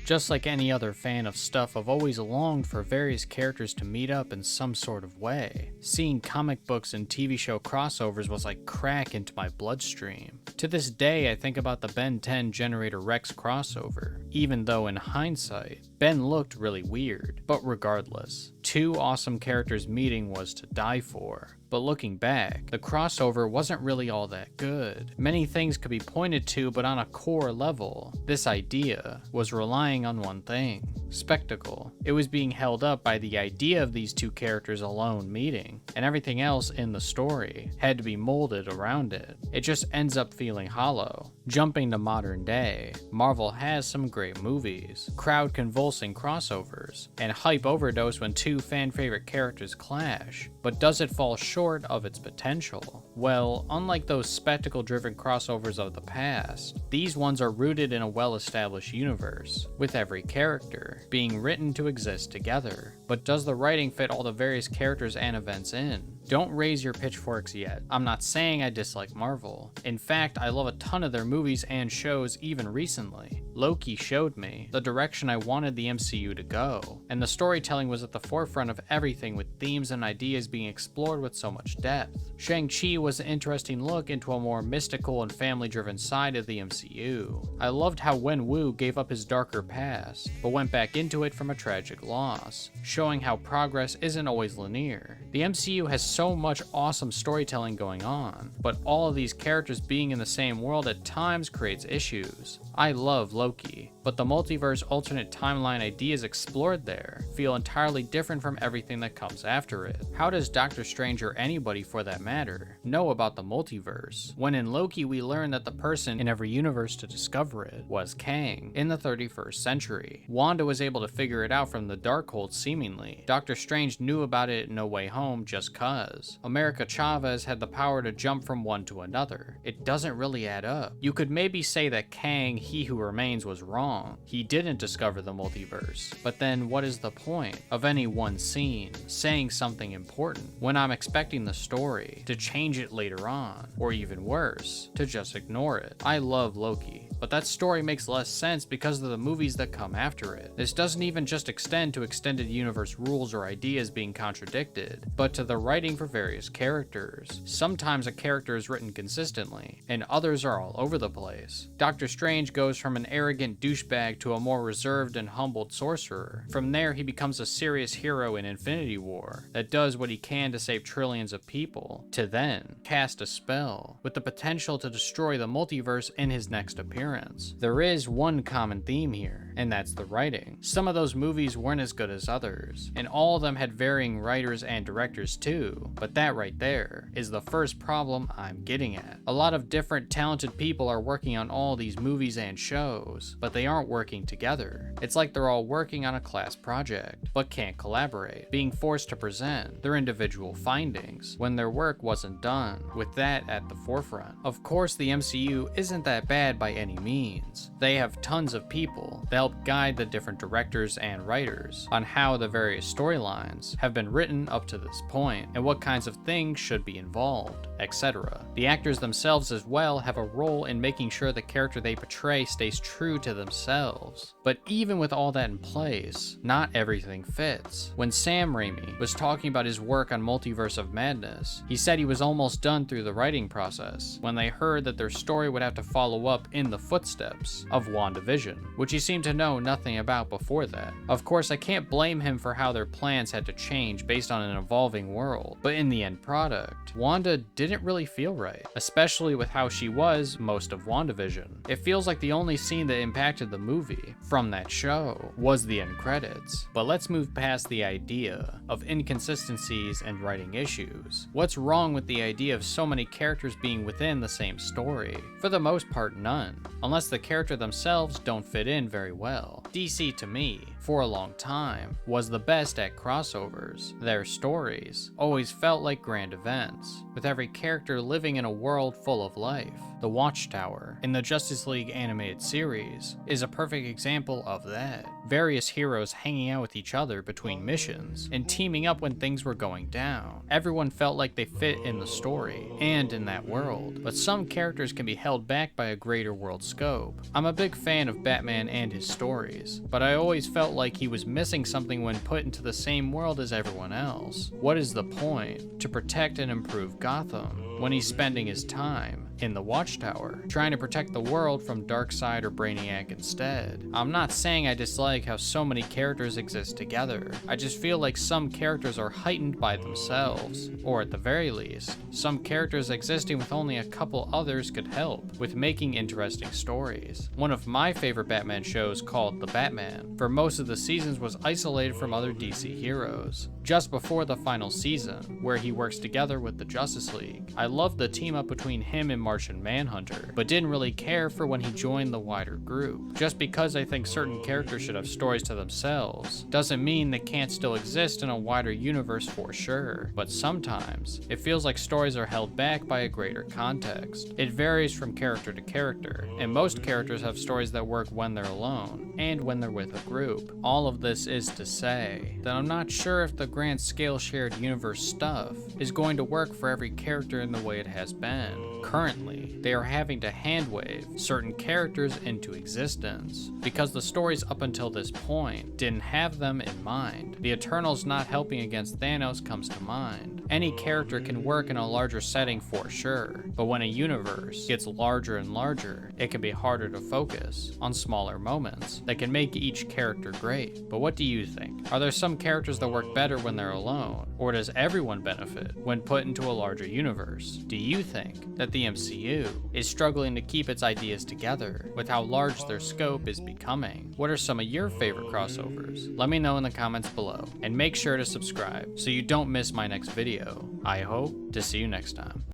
Just like any other fan of stuff, I've always longed for various characters to meet up in some sort of way. Seeing comic books and TV show crossovers was like crack into my bloodstream. To this day, I think about the Ben 10 Generator Rex crossover, even though in hindsight, Ben looked really weird. But regardless, two awesome characters meeting was to die for. But looking back, the crossover wasn't really all that good. Many things could be pointed to, but on a core level, this idea was relying on one thing: spectacle. It was being held up by the idea of these two characters alone meeting, and everything else in the story had to be molded around it. It just ends up feeling hollow. Jumping to modern day, Marvel has some great movies, crowd-convulsing crossovers, and hype overdose when two fan-favorite characters clash, but does it fall short of its potential? Well, unlike those spectacle-driven crossovers of the past, these ones are rooted in a well-established universe, with every character being written to exist together. But does the writing fit all the various characters and events in? Don't raise your pitchforks yet. I'm not saying I dislike Marvel. In fact, I love a ton of their movies and shows even recently. Loki showed me the direction I wanted the MCU to go, and the storytelling was at the forefront of everything, with themes and ideas being explored with so much depth. Shang-Chi was an interesting look into a more mystical and family-driven side of the MCU. I loved how Wenwu gave up his darker past, but went back into it from a tragic loss, showing how progress isn't always linear. The MCU has so much awesome storytelling going on, but all of these characters being in the same world at times creates issues. I love Loki, but the multiverse alternate timeline ideas explored there feel entirely different from everything that comes after it. How does Doctor Strange, or anybody for that matter, know about the multiverse, when in Loki we learn that the person in every universe to discover it was Kang in the 31st century? Wanda was able to figure it out from the Darkhold seemingly. Doctor Strange knew about it in No Way Home just cuz. America Chavez had the power to jump from one to another. It doesn't really add up. You could maybe say that Kang, He Who Remains, was wrong. He didn't discover the multiverse. But then what is the point of any one scene saying something important when I'm expecting the story to change it later on, or even worse, to just ignore it? I love Loki, but that story makes less sense because of the movies that come after it. This doesn't even just extend to extended universe rules or ideas being contradicted, but to the writing for various characters. Sometimes a character is written consistently, and others are all over the place. Doctor Strange goes from an arrogant douchebag to a more reserved and humbled sorcerer. From there, he becomes a serious hero in Infinity War that does what he can to save trillions of people, to then cast a spell with the potential to destroy the multiverse in his next appearance. There is one common theme here, and that's the writing. Some of those movies weren't as good as others, and all of them had varying writers and directors too, but that right there is the first problem I'm getting at. A lot of different talented people are working on all these movies and shows, but they aren't working together. It's like they're all working on a class project, but can't collaborate, being forced to present their individual findings when their work wasn't done with that at the forefront. Of course, the MCU isn't that bad by any means. They have tons of people that help guide the different directors and writers on how the various storylines have been written up to this point, and what kinds of things should be involved, etc. The actors themselves as well have a role in making sure the character they portray stays true to themselves. But even with all that in place, not everything fits. When Sam Raimi was talking about his work on Multiverse of Madness, he said he was almost done through the writing process when they heard that their story would have to follow up in the footsteps of WandaVision, which he seemed to know nothing about before that. Of course, I can't blame him for how their plans had to change based on an evolving world, but in the end product, Wanda didn't really feel right, especially with how she was most of WandaVision. It feels like the only scene that impacted the movie from that show was the end credits. But let's move past the idea of inconsistencies and writing issues. What's wrong with the idea of so many characters being within the same story? For the most part, none, unless the character themselves don't fit in very well. DC, to me, for a long time, was the best at crossovers. Their stories always felt like grand events, with every character living in a world full of life. The Watchtower in the Justice League animated series is a perfect example of that. Various heroes hanging out with each other between missions and teaming up when things were going down. Everyone felt like they fit in the story and in that world, but some characters can be held back by a greater world scope. I'm a big fan of Batman and his stories, stories, but I always felt like he was missing something when put into the same world as everyone else. What is the point? To protect and improve Gotham, when he's spending his time in the Watchtower, trying to protect the world from Darkseid or Brainiac instead. I'm not saying I dislike how so many characters exist together. I just feel like some characters are heightened by themselves, or at the very least, some characters existing with only a couple others could help with making interesting stories. One of my favorite Batman shows, called The Batman, for most of the seasons was isolated from other DC heroes, just before the final season, where he works together with the Justice League. I loved the team up between him and Martian Manhunter, but didn't really care for when he joined the wider group. Just because I think certain characters should have stories to themselves, doesn't mean they can't still exist in a wider universe for sure, but sometimes it feels like stories are held back by a greater context. It varies from character to character, and most characters have stories that work when they're alone, and when they're with a group. All of this is to say that I'm not sure if the grand scale shared universe stuff is going to work for every character in the way it has been. Currently, they are having to handwave certain characters into existence, because the stories up until this point didn't have them in mind. The Eternals not helping against Thanos comes to mind. Any character can work in a larger setting for sure, but when a universe gets larger and larger, it can be harder to focus on smaller moments that can make each character great. But what do you think? Are there some characters that work better when they're alone, or does everyone benefit when put into a larger universe? Do you think that the MCU is struggling to keep its ideas together with how large their scope is becoming? What are some of your favorite crossovers? Let me know in the comments below, and make sure to subscribe so you don't miss my next video. I hope to see you next time.